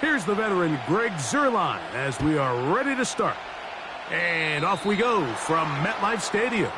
Here's the veteran Greg Zuerlein as we are ready to start. And off we go from MetLife Stadium.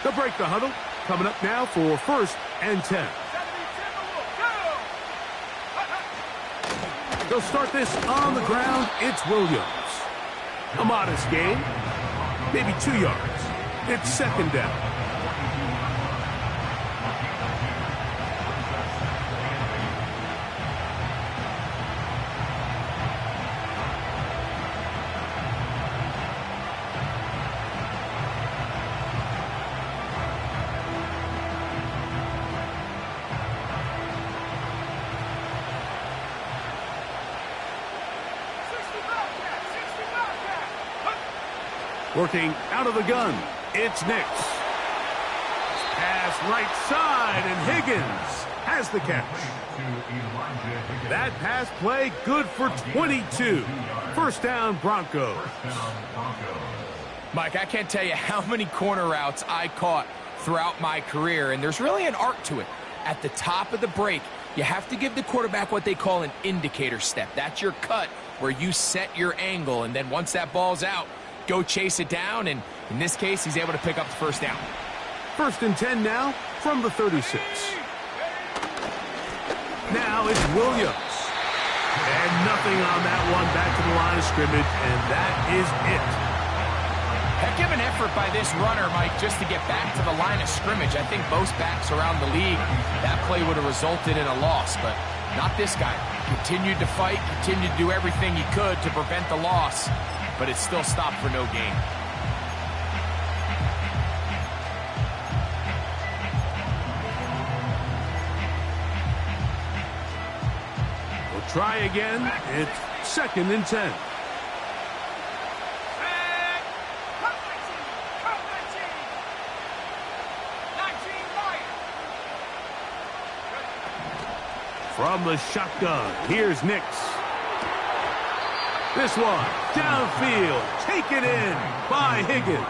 They'll break the huddle. Coming up now for 1st and 10. They'll start this on the ground. It's Williams. A modest gain. Maybe 2 yards. It's 2nd down. Working out of the gun, it's Nix. Pass right side, and Higgins has the catch. That pass play good for 22. 1st down, Broncos. Mike, I can't tell you how many corner routes I caught throughout my career, and there's really an art to it. At the top of the break, you have to give the quarterback what they call an indicator step. That's your cut where you set your angle, and then once that ball's out, go chase it down, and in this case, he's able to pick up the 1st down. 1st and 10 now from the 36. Now it's Williams. And nothing on that one, back to the line of scrimmage, and that is it. Heck of an effort by this runner, Mike, just to get back to the line of scrimmage. I think most backs around the league, that play would have resulted in a loss, but not this guy. Continued to fight, continued to do everything he could to prevent the loss, but it still stopped for no gain. We'll try again. It's 2nd and 10. From the shotgun, here's Nix. This one, downfield, taken in by Higgins.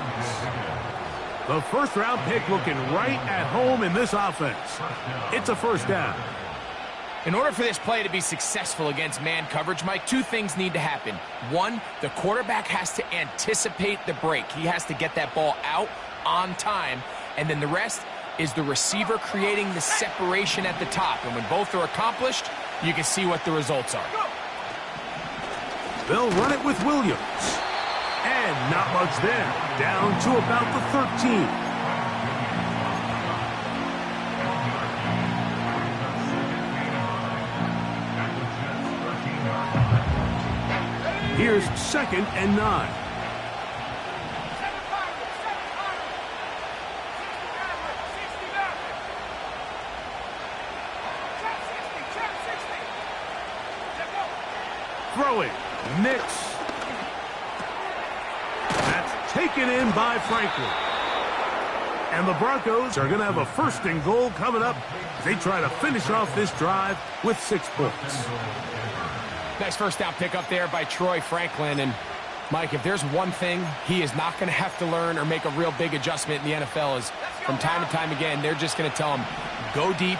The 1st-round pick looking right at home in this offense. It's a 1st down. In order for this play to be successful against man coverage, Mike, 2 things need to happen. 1, the quarterback has to anticipate the break. He has to get that ball out on time. And then the rest is the receiver creating the separation at the top. And when both are accomplished, you can see what the results are. They'll run it with Williams. And not much there. Down to about the 13. Here's 2nd and 9. Throwing. Nix. That's taken in by Franklin. And the Broncos are going to have a 1st and goal coming up as they try to finish off this drive with 6 points. Nice 1st down pickup there by Troy Franklin. And, Mike, if there's one thing he is not going to have to learn or make a real big adjustment in the NFL is from time to time again, they're just going to tell him, go deep,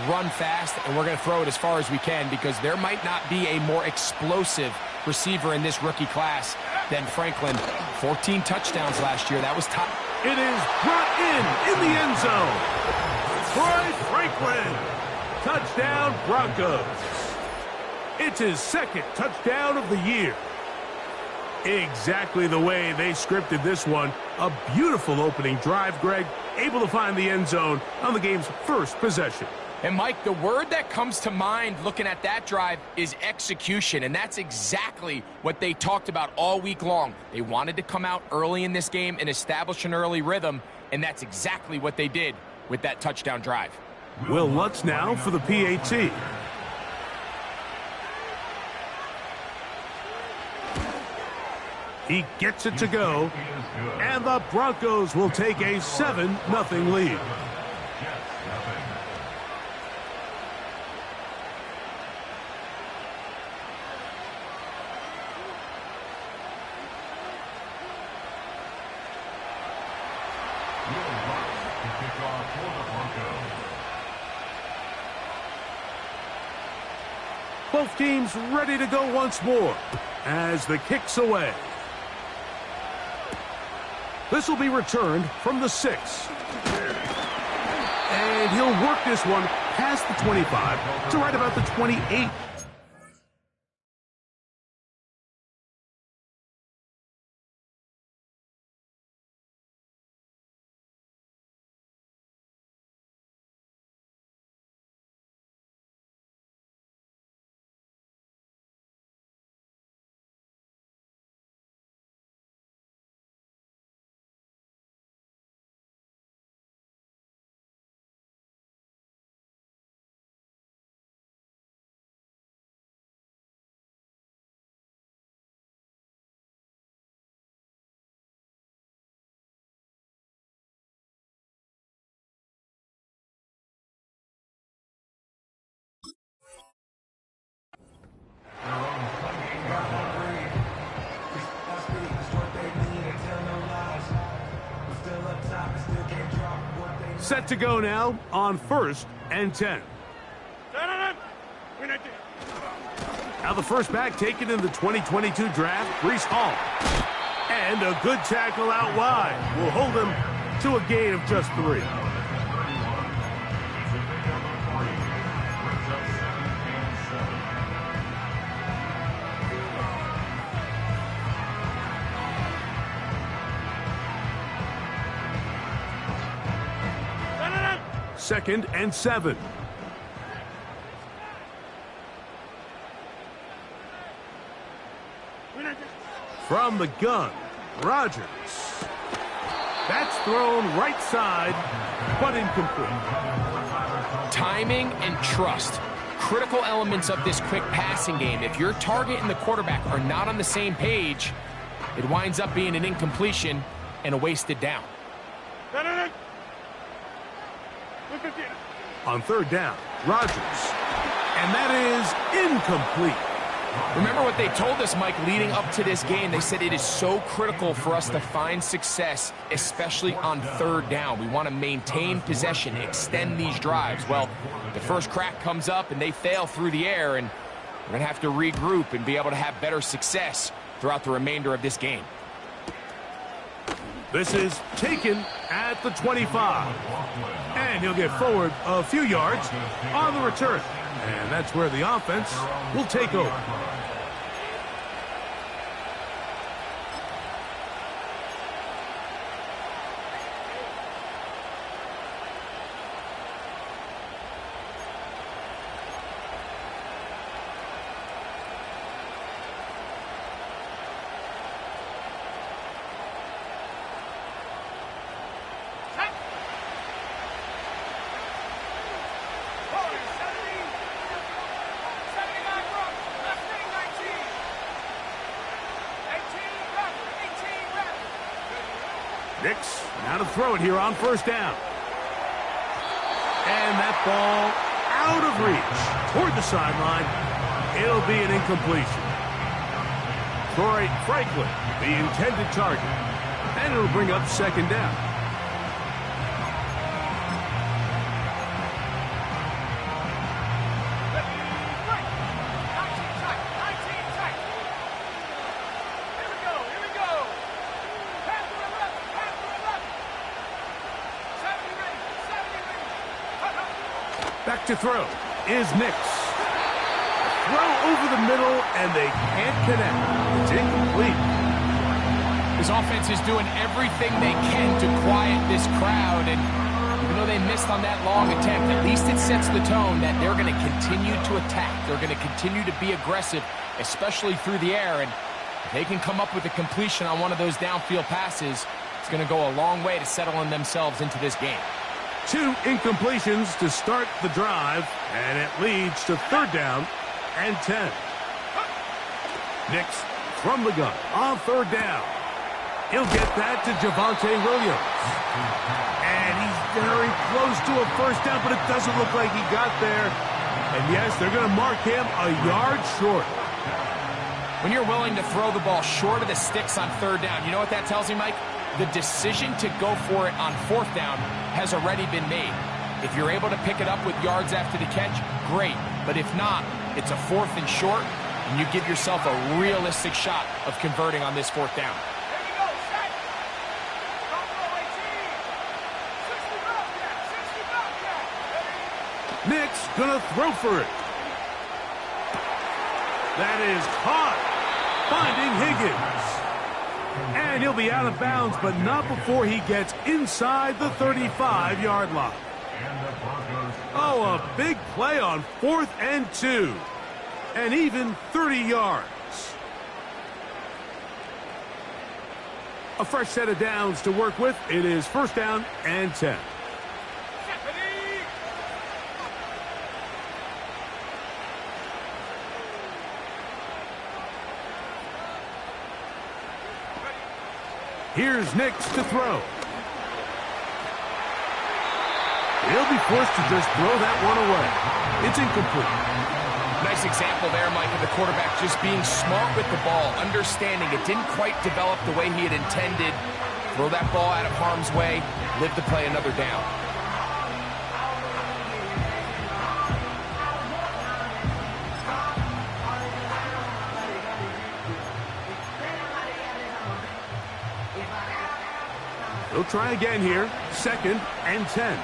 run fast, and we're going to throw it as far as we can because there might not be a more explosive receiver in this rookie class than Franklin. 14 touchdowns last year. That was top. It is brought in the end zone. Troy Franklin. Touchdown, Broncos. It's his 2nd touchdown of the year. Exactly the way they scripted this one. A beautiful opening drive, Greg. Able to find the end zone on the game's 1st possession. And, Mike, the word that comes to mind looking at that drive is execution, and that's exactly what they talked about all week long. They wanted to come out early in this game and establish an early rhythm, and that's exactly what they did with that touchdown drive. Will Lutz now for the PAT. He gets it to go, and the Broncos will take a 7-0 lead. Both teams ready to go once more as the kick's away. This will be returned from the 6. And he'll work this one past the 25 to right about the 28. Set to go now on 1st and 10. Now the first back taken in the 2022 draft, Breece Hall. And a good tackle out wide will hold him to a gain of just 3. Second and 7. From the gun, Rodgers. That's thrown right side, but incomplete. Timing and trust. Critical elements of this quick passing game. If your target and the quarterback are not on the same page, it winds up being an incompletion and a wasted down. On 3rd down, Rodgers. And that is incomplete. Remember what they told us, Mike, leading up to this game. They said it is so critical for us to find success, especially on 3rd down. We want to maintain possession, extend these drives. Well, the first crack comes up and they fail through the air, and we're going to have to regroup and be able to have better success throughout the remainder of this game. This is taken at the 25. And he'll get forward a few yards on the return. And that's where the offense will take over. Nix now to throw it here on 1st down. And that ball out of reach toward the sideline. It'll be an incompletion. Troy Franklin, the intended target. And it'll bring up 2nd down. Back to throw is Nix. Throw over the middle, and they can't connect. It's incomplete. This offense is doing everything they can to quiet this crowd, and even though they missed on that long attempt, at least it sets the tone that they're going to continue to attack. They're going to continue to be aggressive, especially through the air, and if they can come up with a completion on one of those downfield passes, it's going to go a long way to settling themselves into this game. 2 incompletions to start the drive, and it leads to 3rd down and 10. Nix from the gun on third down. He'll get that to Javonte Williams. And he's very close to a first down, but it doesn't look like he got there. And yes, they're going to mark him a yard short. When you're willing to throw the ball short of the sticks on third down, you know what that tells me, Mike? The decision to go for it on fourth down has already been made. If you're able to pick it up with yards after the catch, great. But if not, it's a fourth and short, and you give yourself a realistic shot of converting on this fourth down. Nick's gonna throw for it. That is caught, finding Higgins. And he'll be out of bounds, but not before he gets inside the 35-yard line. Oh, a big play on 4th and 2. And even 30 yards. A fresh set of downs to work with. It is 1st down and 10. Here's Nix to throw. He'll be forced to just throw that one away. It's incomplete. Nice example there, Mike, of the quarterback just being smart with the ball, understanding it didn't quite develop the way he had intended. Throw that ball out of harm's way, live to play another down. He'll try again here. 2nd and 10.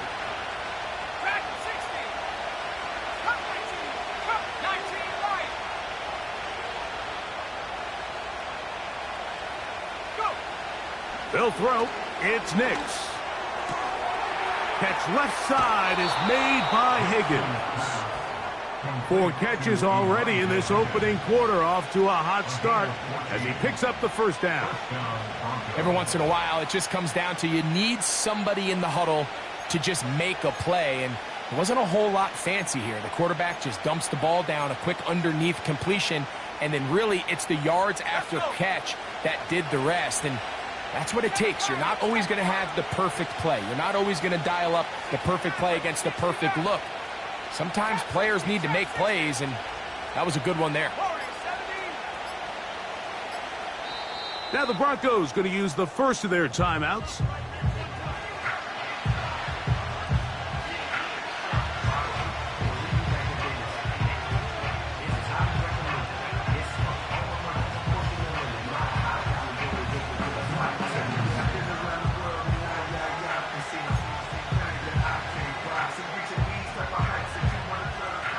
They'll throw. It's Nix. Catch left side is made by Higgins. 4 catches already in this opening quarter, off to a hot start as he picks up the 1st down. Every once in a while, it just comes down to you need somebody in the huddle to just make a play, and it wasn't a whole lot fancy here. The quarterback just dumps the ball down, a quick underneath completion, and then really it's the yards after catch that did the rest, and that's what it takes. You're not always going to have the perfect play. You're not always going to dial up the perfect play against the perfect look. Sometimes players need to make plays, and that was a good one there. Now the Broncos going to use the first of their timeouts.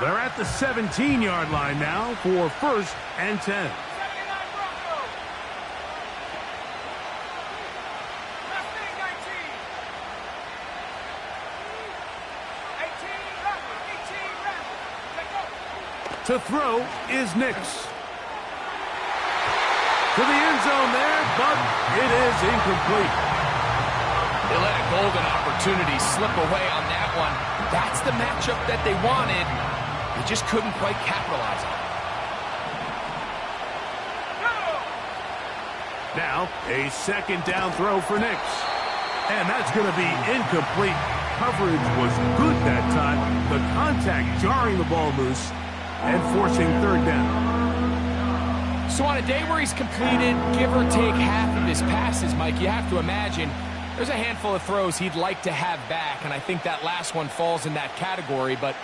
They're at the 17-yard line now for 1st and 10. To throw is Nix. To the end zone there, but it is incomplete. They let a golden opportunity slip away on that one. That's the matchup that they wanted. They just couldn't quite capitalize on it. Now, a 2nd down throw for Nix. And that's going to be incomplete. Coverage was good that time. The contact jarring the ball loose and forcing 3rd down. So on a day where he's completed, give or take half of his passes, Mike, you have to imagine there's a handful of throws he'd like to have back, and I think that last one falls in that category. But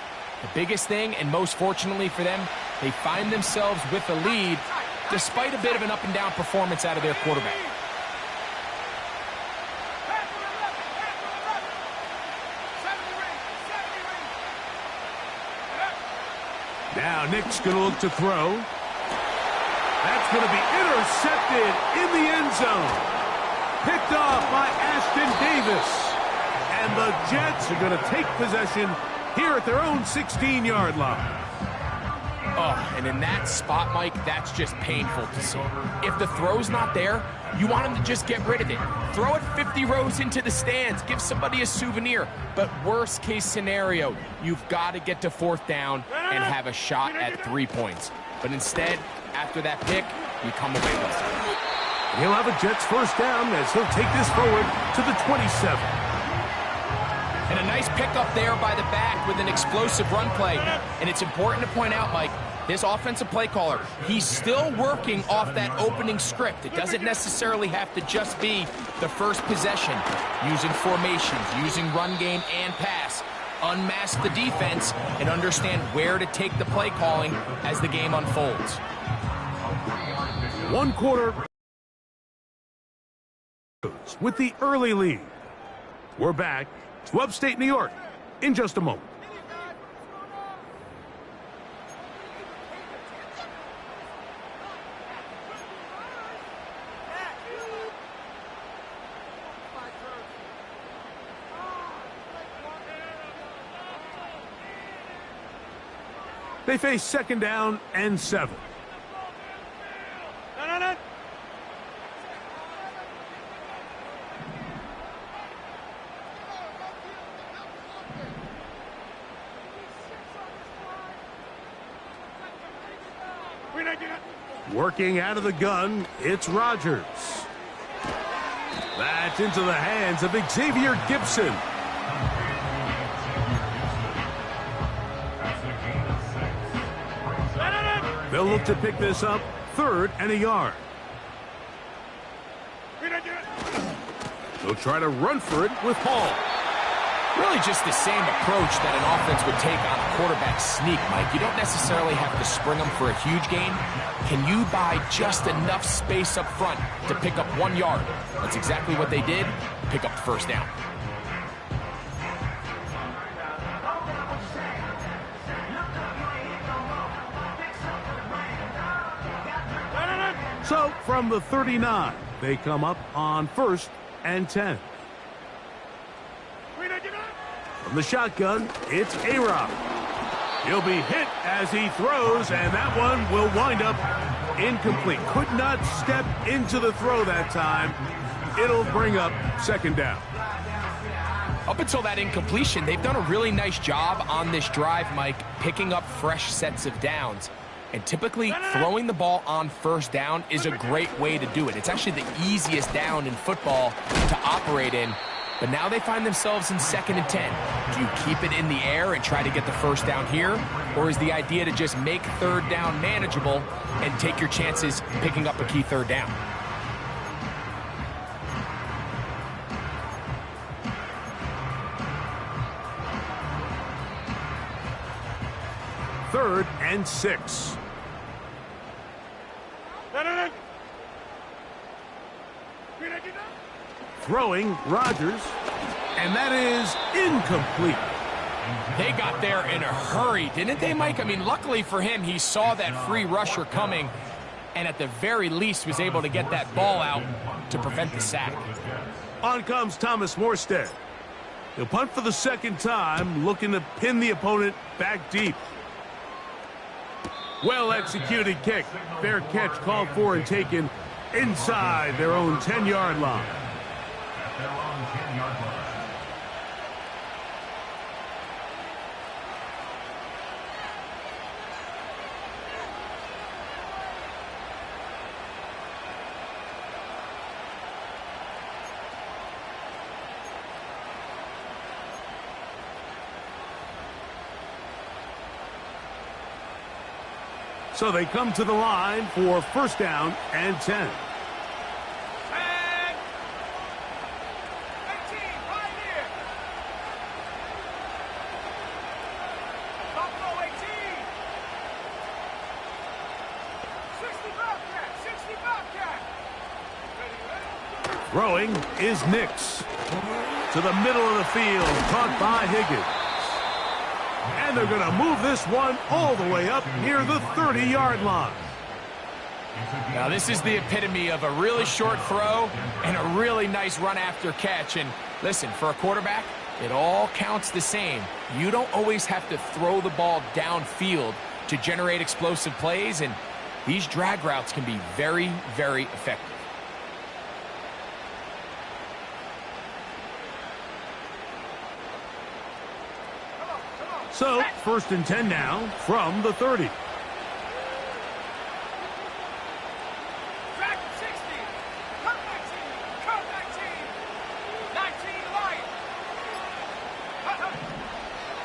the biggest thing, and most fortunately for them, they find themselves with a lead despite a bit of an up-and-down performance out of their quarterback. Now Nick's going to look to throw. That's going to be intercepted in the end zone. Picked off by Ashton Davis. And the Jets are going to take possession here at their own 16-yard line. Oh, and in that spot, Mike, that's just painful to see. If the throw's not there, you want him to just get rid of it. Throw it 50 rows into the stands. Give somebody a souvenir. But worst case scenario, you've got to get to 4th down and have a shot at 3 points. But instead, after that pick, you come away with something. He'll have a Jets first down as he'll take this forward to the 27. And a nice pickup there by the back with an explosive run play. And it's important to point out, Mike, this offensive play caller, he's still working off that opening script. It doesn't necessarily have to just be the first possession. Using formations, using run game and pass. Unmask the defense and understand where to take the play calling as the game unfolds. 1 quarter with the early lead. We're back to upstate New York in just a moment. They face second down and 7. Working out of the gun, it's Rodgers. That's into the hands of Xavier Gibson. They'll look to pick this up, 3rd and a yard. They'll try to run for it with Hall. Really just the same approach that an offense would take on a quarterback sneak, Mike. You don't necessarily have to spring them for a huge gain. Can you buy just enough space up front to pick up 1 yard? That's exactly what they did. Pick up the first down. So, from the 39, they come up on 1st and 10. From the shotgun, it's A-Rob. He'll be hit as he throws, and that one will wind up incomplete. Could not step into the throw that time. It'll bring up 2nd down. Up until that incompletion, they've done a really nice job on this drive, Mike, picking up fresh sets of downs. And typically, throwing the ball on 1st down is a great way to do it. It's actually the easiest down in football to operate in. But now they find themselves in 2nd and 10. Do you keep it in the air and try to get the first down here? Or is the idea to just make 3rd down manageable and take your chances picking up a key 3rd down? Third and 6. Throwing Rodgers, and that is incomplete. They got there in a hurry, didn't they, Mike? I mean, luckily for him, he saw that free rusher coming, and at the very least was able to get that ball out to prevent the sack. On comes Thomas Morstead. He'll punt for the 2nd time, looking to pin the opponent back deep. Well-executed kick. Fair catch called for and taken inside their own 10-yard line. So they come to the line for 1st down and 10. Throwing is Nix. To the middle of the field, caught by Higgins. And they're going to move this one all the way up near the 30-yard line. Now, this is the epitome of a really short throw and a really nice run after catch. And listen, for a quarterback, it all counts the same. You don't always have to throw the ball downfield to generate explosive plays, and these drag routes can be very, very effective. So, 1st and 10 now from the 30.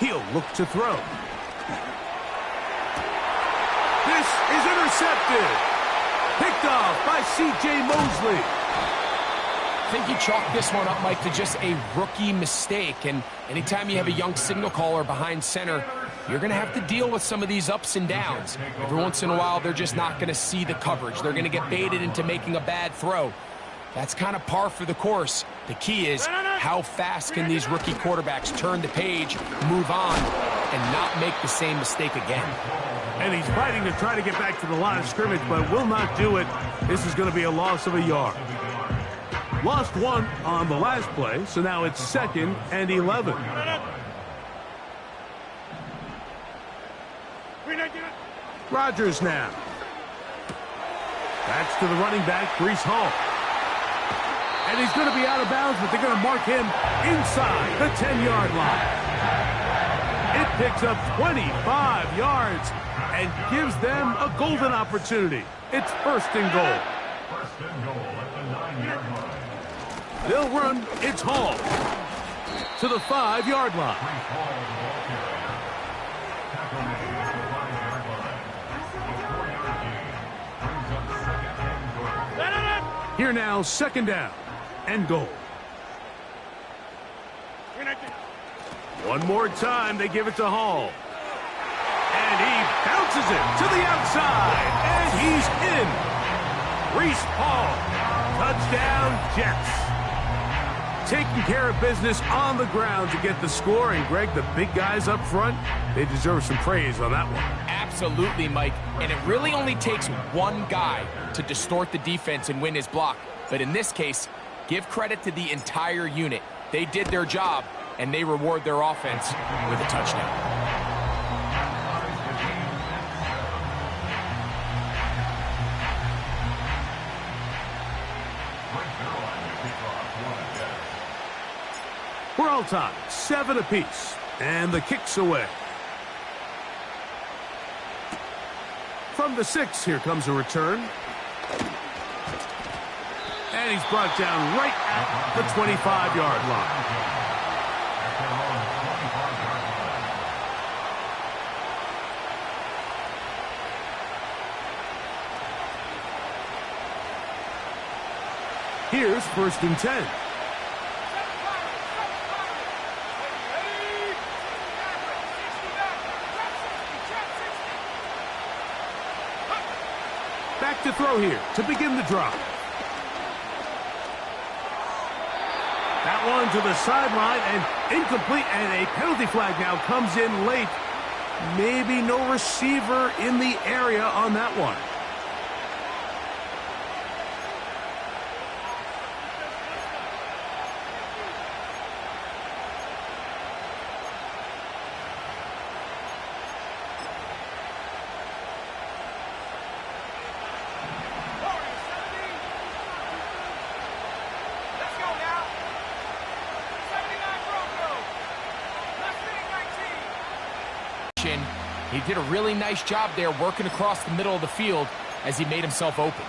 He'll look to throw. This is intercepted. Picked off by C.J. Mosley. I think you chalk this one up, Mike, to just a rookie mistake. And anytime you have a young signal caller behind center, you're going to have to deal with some of these ups and downs. Every once in a while, they're just not going to see the coverage. They're going to get baited into making a bad throw. That's kind of par for the course. The key is how fast can these rookie quarterbacks turn the page, move on, and not make the same mistake again. And he's fighting to try to get back to the line of scrimmage, but will not do it. This is going to be a loss of a yard. Lost one on the last play, so now it's 2nd and 11. Rodgers now. That's to the running back, Breece Hall. And he's going to be out of bounds, but they're going to mark him inside the 10-yard line. It picks up 25 yards and gives them a golden opportunity. It's 1st and goal. First and goal at the 9-yard line. They'll run. It's Hall to the 5-yard line. Here now, 2nd down and goal. One more time, they give it to Hall. And he bounces it to the outside, and he's in. Breece Hall, touchdown Jets. Taking care of business on the ground to get the score. And, Greg, the big guys up front, they deserve some praise on that one. Absolutely, Mike. And it really only takes one guy to distort the defense and win his block. But in this case, give credit to the entire unit. They did their job, and they reward their offense with a touchdown. We're all tied, 7 apiece, and the kick's away. From the 6, here comes a return. And he's brought down right at the 25-yard line. Here's 1st and 10. Back to throw here to begin the drive. That one to the sideline and incomplete, and a penalty flag now comes in late. Maybe no receiver in the area on that one. He did a really nice job there working across the middle of the field as he made himself open.